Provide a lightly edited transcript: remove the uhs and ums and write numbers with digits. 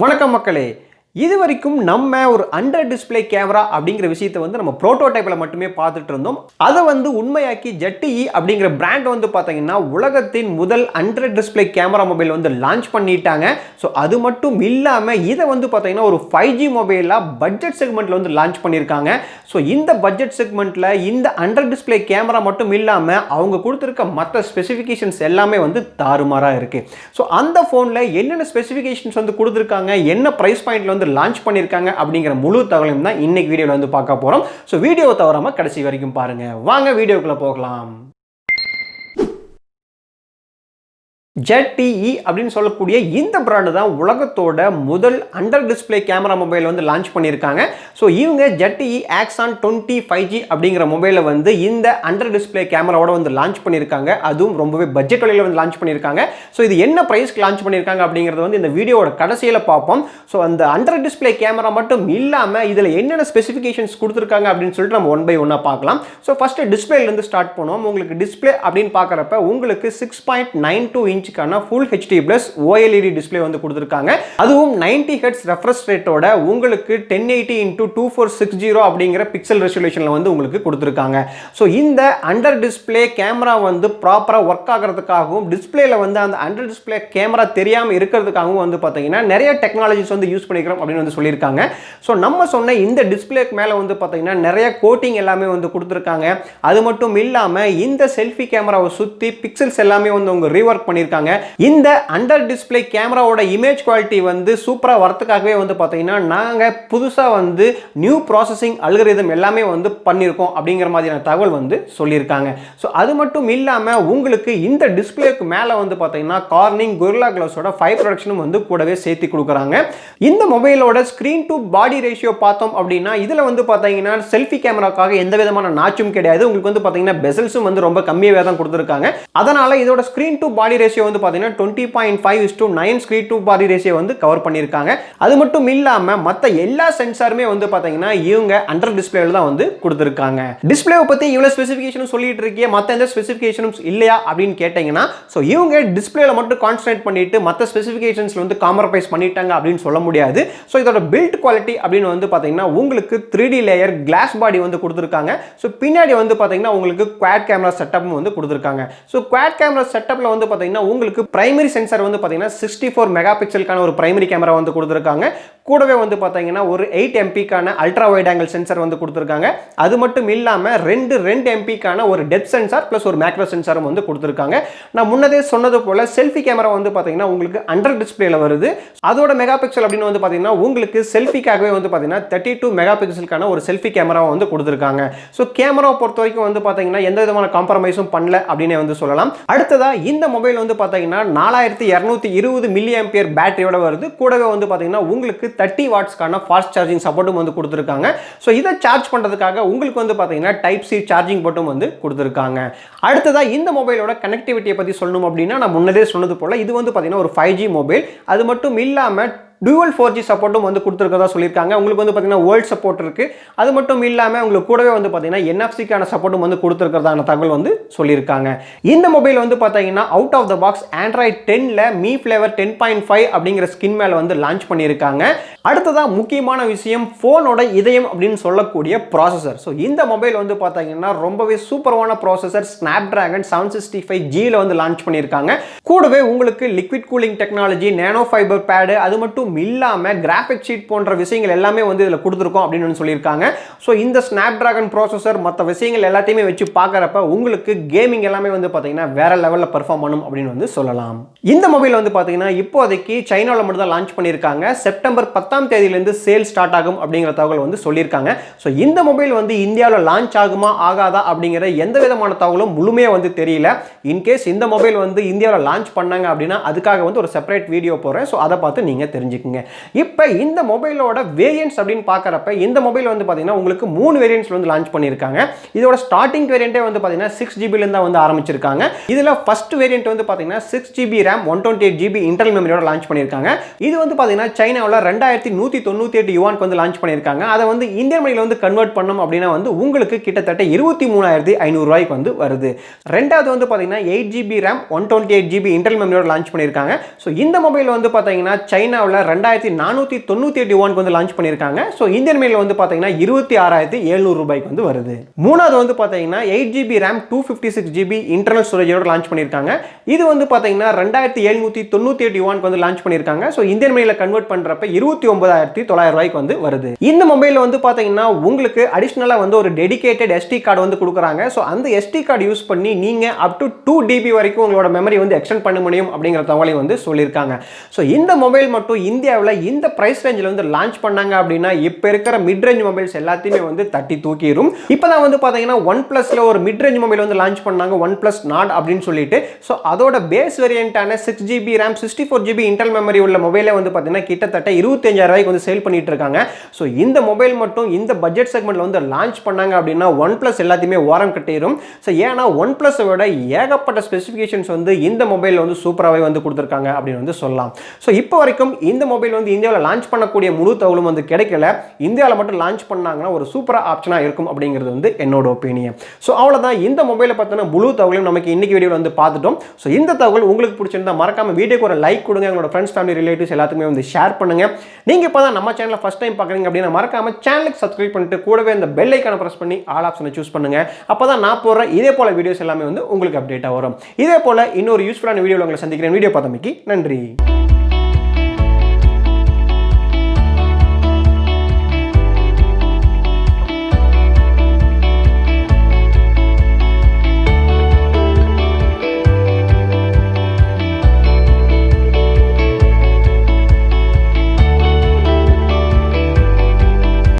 வணக்கம் மக்களே. இதுவரைக்கும் நம்ம ஒரு அண்டர் டிஸ்ப்ளே கேமரா அப்படிங்கிற விஷயத்தை நம்ம புரோட்டோடைப்பில் மட்டுமே பார்த்துட்டு இருந்தோம். அதை உண்மையாக்கி ZTE அப்படிங்கிற பிராண்ட் பார்த்தீங்கன்னா உலகத்தின் முதல் under display camera mobile launch பண்ணிட்டாங்க. ஸோ அது மட்டும் இல்லாமல் இதை பார்த்தீங்கன்னா ஒரு 5G மொபைலாக பட்ஜெட் செக்மெண்ட்டில் லான்ச் பண்ணியிருக்காங்க. ஸோ இந்த பட்ஜெட் செக்மெண்ட்டில் இந்த அண்டர் டிஸ்ப்ளே கேமரா மட்டும் இல்லாமல் அவங்க கொடுத்துருக்க மற்ற ஸ்பெசிஃபிகேஷன்ஸ் எல்லாமே தாறுமாறாக இருக்குது. ஸோ அந்த ஃபோனில் என்னென்ன ஸ்பெசிஃபிகேஷன்ஸ் கொடுத்துருக்காங்க, என்ன ப்ரைஸ் பாயிண்ட்ல லான்ச் பண்ணிருக்காங்க அப்படிங்கிற முழு தகவலையும் தான் இன்னைக்கு வீடியோல பார்க்க போறோம். சோ வீடியோவை தவறாம கடைசி வரைக்கும் பாருங்க. வாங்க வீடியோக்குள்ள போகலாம். ZTE அப்படின்னு சொல்லக்கூடிய இந்த பிராண்ட் தான் உலகத்தோட முதல் under display camera mobile launch பண்ணியிருக்காங்க. ஸோ இவங்க ZTE Axon 20 5G அப்படிங்கிற மொபைலை இந்த அண்டர் டிஸ்ப்ளே கேமராவோட லான்ச் பண்ணியிருக்காங்க. அதுவும் ரொம்பவே பட்ஜெட் விலையில் லான்ச் பண்ணியிருக்காங்க. ஸோ இது என்ன ப்ரைஸ்க்கு லான்ச் பண்ணியிருக்காங்க அப்படிங்கிறது இந்த வீடியோவோட கடைசியில் பார்ப்போம். ஸோ அந்த அண்டர் டிஸ்ப்ளே கேமரா மட்டும் இல்லாமல் இதில் என்னென்ன ஸ்பெசிஃபிகேஷன்ஸ் கொடுத்துருக்காங்க அப்படின்னு சொல்லிட்டு நம்ம ஒன் பை ஒன்னாக பார்க்கலாம். ஸோ ஃபர்ஸ்ட் டிஸ்பிளேலேருந்து ஸ்டார்ட் பண்ணுவோம். உங்களுக்கு டிஸ்பிளே அப்படின்னு பார்க்குறப்ப உங்களுக்கு 6.92 inch full HD plus OLED display கொடுத்திருக்காங்க. அதுவும் 90 Hz ரெஃப்ரெஷ் ரேட்டோட உங்களுக்கு 1080 x 2460 அப்படிங்கிற பிக்சல் ரெசல்யூஷன்ல உங்களுக்கு கொடுத்திருக்காங்க. சோ இந்த அண்டர் டிஸ்ப்ளே கேமரா ப்ராப்பரா வர்க் ஆகிறதுக்காகவும் டிஸ்ப்ளேல அந்த அண்டர் டிஸ்ப்ளே கேமரா தெரியாம இருக்கிறதுக்காகவும் பாத்தீங்கன்னா நிறைய டெக்னாலஜிஸ் யூஸ் பண்ணிக்கிறோம் அப்படின்னு சொல்லியிருக்காங்க. சோ நம்ம சொன்ன இந்த டிஸ்ப்ளேக்கு மேல பாத்தீங்கன்னா நிறைய கோட்டிங் எல்லாமே கொடுத்திருக்காங்க. அது மட்டும் இல்லாம இந்த செல்ஃபி கேமராவை சுத்தி பிக்சல்ஸ் எல்லாமே அவங்க ரீவொர்க் பண்ணியிருக்காங்க. இந்த அண்டர் டிஸ்ப்ளே கேமராவோட இமேஜ் குவாலிட்டி சூப்பரா வரதுக்காகவே பாத்தீங்கன்னா நாங்க புதுசா நியூ ப்ராசஸிங் அல்காரிதம் எல்லாமே பண்ணியிருக்கோம் அப்படிங்கிற மாதிரியான தகவல் சொல்லியிருக்காங்க. ஸோ அது மட்டும் இல்லாம உங்களுக்கு இந்த டிஸ்பிளேக்கு மேல பாத்தீங்கன்னா கார்னிங் கொரில்லா கிளாஸோட 5 ப்ரொடக்ஷனும் கூடவே சேர்த்து கொடுக்குறாங்க. இந்த மொபைலோட ஸ்கிரீன் டு பாடி ரேஷியோ பார்த்தோம் அப்படின்னா இதுல பாத்தீங்கன்னா செல்ஃபி கேமராக்காக எந்த விதமான நாச்சும் கிடையாது. உங்களுக்கு பாத்தீங்கன்னா பெசல்ஸும் ரொம்ப கம்மியாவே தான் கொடுத்திருக்காங்க. அதனால இதோட ஸ்கிரீன் டு பாடி ரேஷியோ பாத்தீங்கன்னா 20.5:9 screen to body ratio cover பண்ணிருக்காங்க. அது மட்டும் இல்லாம மத்த எல்லா சென்சாருமே பாத்தீங்கன்னா இவங்க அண்டர் டிஸ்ப்ளேல தான் கொடுத்திருக்காங்க. டிஸ்ப்ளேவை பத்தி இவ்வளவு ஸ்பெசிஃபிகேஷன் சொல்லிட்டு இருக்கீங்க, மத்த எந்த ஸ்பெசிஃபிகேஷன்ஸ் இல்லையா அப்படின்னு கேட்டீங்கன்னா சோ இவங்க டிஸ்ப்ளேல மட்டும் கான்சன்ட்ரேட் பண்ணிட்டு மத்த ஸ்பெசிஃபிகேஷன்ஸ்ல காம்ப்ரமைஸ் பண்ணிட்டாங்க அப்படின்னு சொல்ல முடியாது. சோ இதோட பில்ட் குவாலிட்டி அப்படின்னு பாத்தீங்கன்னா உங்களுக்கு 3D லேயர் கிளாஸ் பாடி கொடுத்திருக்காங்க. சோ பின்னாடி பாத்தீங்கன்னா உங்களுக்கு குவாட் கேமரா செட்டப்பும் கொடுத்திருக்காங்க. சோ குவாட் கேமரா செட்டப்ல பாத்தீங்கன்னா உங்களுக்கு பிரைமரி சென்சார் பாத்தீங்கன்னா 64 மெகா பிக்சலுக்கான ஒரு பிரைமரி கேமரா கொடுத்திருக்காங்க. கூடவே பாத்தீங்கன்னா ஒரு 8 MP கான அல்ட்ரா வைட் ஆங்கிள் சென்சார் கொடுத்திருக்காங்க. அது மட்டும் இல்லாம 2 MP கான ஒரு டெப்த் சென்சார் பிளஸ் ஒரு மேக்ரோ சென்சாரும் கொடுத்திருக்காங்க. நான் முன்னதே சொன்னது போல செல்ஃபி கேமரா பாத்தீங்கன்னா உங்களுக்கு அண்டர் டிஸ்ப்ளேல வருது. அதோட மெகா பிக்சல் அப்படின்னு பாத்தீங்கன்னா உங்களுக்கு செல்ஃபிக்காகவே பாத்தீங்கன்னா 32 மெகா பிக்சலுக்கான ஒரு செல்ஃபி கேமரா கொடுத்திருக்காங்க. சோ கேமராவை பொறுத்த வரைக்கும் பாத்தீங்கன்னா எந்த விதமான காம்ப்ரமைஸும் பண்ணல அப்படின்னு சொல்லலாம். அடுத்ததா இந்த மொபைல் பாத்தீங்கன்னா 4220 மில்லி ஆம்பியர் பேட்டரியோட வருது. கூடவே பாத்தீங்கன்னா உங்களுக்கு 30 வாட்ஸ்க்கான ஃபாஸ்ட் சார்ஜிங் சப்போர்ட்டும் கொடுத்திருக்காங்க. சோ இத சார்ஜ் பண்றதுக்காக உங்களுக்கு பாத்தீங்கன்னா டைப் சி சார்ஜிங் போர்ட்டும் கொடுத்திருக்காங்க. அடுத்ததா இந்த மொபைலோட கனெக்டிவிட்டியை பத்தி சொல்லணும் அப்படின்னா நான் முன்னதே சொன்னது போல இது பாத்தீங்கன்னா ஒரு 5G மொபைல். அது மட்டும் இல்லாம dual 4G சப்போர்ட்டும் கொடுத்திருக்கதா சொல்லிருக்காங்க. உங்களுக்கு பாத்தீங்கன்னா வேர்ல்ட் சப்போர்ட் இருக்கு. அது மட்டும் இல்லாம உங்களுக்கு கூடவே பாத்தீங்கன்னா NFC கான சப்போர்ட்டும் கொடுத்திருக்கிறதான தகவல் சொல்லிருக்காங்க. இந்த மொபைல் பாத்தீங்கன்னா out of the box Android 10ல மீ ஃபிளேவர் 10.5 அப்படிங்கிற ஸ்கின் மேல லான்ச் பண்ணிருக்காங்க. அடுத்ததா முக்கியமான விஷயம் போனோட இதயம் அப்படின்னு சொல்லக்கூடிய ப்ராசஸர். சோ இந்த மொபைல் பாத்தீங்கன்னா ரொம்பவே சூப்பரான ப்ராசஸர் Snapdragon 765G ல லான்ச் பண்ணிருக்காங்க. கூடவே உங்களுக்கு லிக்விட் கூலிங் டெக்னாலஜி, நானோ ஃபைபர் பேட், அது மட்டும் இல்லாம கிராஃபிக் ஷீட் போன்ற விஷயங்கள் எல்லாமே இதுல கொடுத்திருக்கோம் அப்படின்னு சொல்லியிருக்காங்க. சோ இந்த Snapdragon ப்ராசஸர் மற்ற விஷயங்கள் எல்லாத்தையுமே வச்சு பார்க்கறப்ப உங்களுக்கு கேமிங் எல்லாமே பாத்தீங்கன்னா வேற லெவல்ல பெர்ஃபார்ம் பண்ணும் அப்படின்னு சொல்லலாம். இந்த மொபைல் பாத்தீங்கன்னா இப்போதைக்கு சைனால மட்டும் தான் லான்ச் பண்ணிருக்காங்க. செப்டம்பர் 10ஆம் தேதியில இருந்து சேல் ஸ்டார்ட் ஆகும் அப்படிங்கிற தகவல் சொல்லியிருக்காங்க. சோ இந்த மொபைல் இந்தியாவுல லான்ச் ஆகுமா ஆகாதா அப்படிங்கிற எந்த விதமான தகவலும் முழுமையா தெரியல. இன்கேஸ் இந்த மொபைல் இந்தியாவுல லான்ச் பண்ணாங்க அப்படின்னா அதுக்காக ஒரு செப்பரேட் வீடியோ போறேன். சோ அதை பார்த்து நீங்க தெரிஞ்சுக்கங்க. இப்போ இந்த மொபைலோட வேரியன்ட்ஸ் அப்படின்னு பார்க்கறப்ப இந்த மொபைல் பாத்தீங்கன்னா உங்களுக்கு 3 வேரியன்ட்ஸ் லான்ச் பண்ணிருக்காங்க. இதோட ஸ்டார்டிங் வேரியன்ட்டே பாத்தீங்கன்னா 6GB ல இருந்து ஆரம்பிச்சிருக்காங்க. இதுல ஃபர்ஸ்ட் வேரியன்ட் பாத்தீங்கன்னா 6GB RAM 128GB இன்டர்னல் மெமரியோட லான்ச் பண்ணிருக்காங்க. இது பாத்தீங்கன்னா சைனாவுல 2198 யுவானுக்கு லான்ச் பண்ணிருக்காங்க. அதை இந்தியன் மணில கன்வெர்ட் பண்ணோம் அப்படின்னா உங்களுக்கு கிட்டத்தட்ட 23,500 ரூபாய்க்கு வருது. ரெண்டாவது பாத்தீங்கன்னா 8GB RAM 128GB இன்டர்னல் மெமரியோட லான்ச் பண்ணிருக்காங்க. சோ இந்த மொபைல் பாத்தீங்கன்னா சைனாவுல 2498 யுவானுக்கு வந்து லான்ச் பண்ணியிருக்காங்க. ஸோ இந்தியன் மணியில் வந்து பார்த்தீங்கன்னா 26,700 ரூபாய்க்கு வந்து வருது. மூணாவது வந்து பார்த்தீங்கன்னா 8GB RAM 256GB internal ஸ்டோரேஜோட launch பண்ணியிருக்காங்க. இது வந்து பார்த்தீங்கன்னா 2798 யுவானுக்கு வந்து லான்ச் பண்ணியிருக்காங்க. ஸோ இந்தியன் மணியில் கன்வெர்ட் பண்ணுறப்ப 29,900 ரூபாய்க்கு வந்து வருது. இந்த மொபைலில் வந்து பார்த்தீங்கன்னா உங்களுக்கு அடிஷ்னலாக வந்து ஒரு டெடிகேட்டட் SD கார்டு வந்து கொடுக்குறாங்க. ஸோ அந்த SD கார்டு யூஸ் பண்ணி நீங்கள் அப் டு 2DB வரைக்கும் உங்களோட மெமரி வந்து எக்ஸ்டெண்ட் பண்ண முடியும் அப்படிங்கிற தகவலை வந்து சொல்லியிருக்காங்க. ஸோ இந்த மொபைல் மட்டும் இந்தியாவில் இந்த பிரைஸ் ரேஞ்சில் வந்து லான்ச் பண்ணாங்க அப்படின்னா இப்போ இருக்கிற மிட் ரேஞ்ச் மொபைல்ஸ் எல்லாத்தையுமே வந்து தட்டி தூக்கிடும். இப்போ தான் வந்து பார்த்தீங்கன்னா ஒன் பிளஸ்ல ஒரு மிட் ரேஞ்ச் மொபைல் வந்து லான்ச் பண்ணாங்க, ஒன் பிளஸ் நாட் அப்படின்னு சொல்லிட்டு. ஸோ அதோட பேஸ் வேரியண்டான 6GB RAM 64GB internal memory உள்ள மொபைலே வந்து பார்த்தீங்கன்னா கிட்டத்தட்ட 25,000 ரூபாய்க்கு வந்து சேல் பண்ணிட்டு இருக்காங்க. ஸோ இந்த மொபைல் மட்டும் இந்த பட்ஜெட் செக்மெண்ட்ல வந்து லான்ச் பண்ணாங்க அப்படின்னா ஒன் பிளஸ் எல்லாத்தையுமே ஓரம் கட்டிடும். ஸோ ஏன்னா ஒன் பிளஸ் விட ஏகப்பட்ட ஸ்பெசிஃபிகேஷன்ஸ் வந்து இந்த மொபைல் வந்து சூப்பராகவே வந்து கொடுத்துருக்காங்க அப்படின்னு வந்து சொல்லலாம். ஸோ இப்போ வரைக்கும் இந்த மொபைல் வந்து இந்தியாவில் லான்ச் பண்ணக்கூடிய முழு தகவலும் வந்து கிடைக்கல. இந்தியாவில் மட்டும் லான்ச் பண்ணாங்கன்னா ஒரு சூப்பராக ஆப்ஷனாக இருக்கும் அப்படிங்கிறது வந்து என்னோட ஒப்பீனியன். ஸோ அவ்வளோதான், இந்த மொபைலை பற்றின முழு தகவலையும் நமக்கு இன்னைக்கு வீடியோவில் வந்து பார்த்துட்டோம். ஸோ இந்த தகவல் உங்களுக்கு பிடிச்சிருந்தா மறக்காம வீடியோக்கு ஒரு லைக் கொடுங்க, உங்களோட ஃப்ரெண்ட்ஸ் ஃபேமிலி ரிலேட்டிவ்ஸ் எல்லாத்துக்குமே வந்து ஷேர் பண்ணுங்க. நீங்கள் இப்போ தான் நம்ம சேனலை ஃபர்ஸ்ட் டைம் பார்க்குறீங்க அப்படின்னா மறக்காம சேனலுக்கு சப்ஸ்கிரைப் பண்ணிட்டு கூடவே இந்த பெல் ஐக்கானை பிரஸ் பண்ணி ஆல் ஆப்ஷனை சூஸ் பண்ணுங்க. அப்போ தான் நான் போடுற இதே போல வீடியோஸ் எல்லாமே வந்து உங்களுக்கு அப்டேட்டாக வரும். இதே போல இன்னொரு யூஸ்ஃபுல்லான வீடியோவில் உங்களை சந்திக்கிறேன். வீடியோ பார்த்தமைக்கு நன்றி.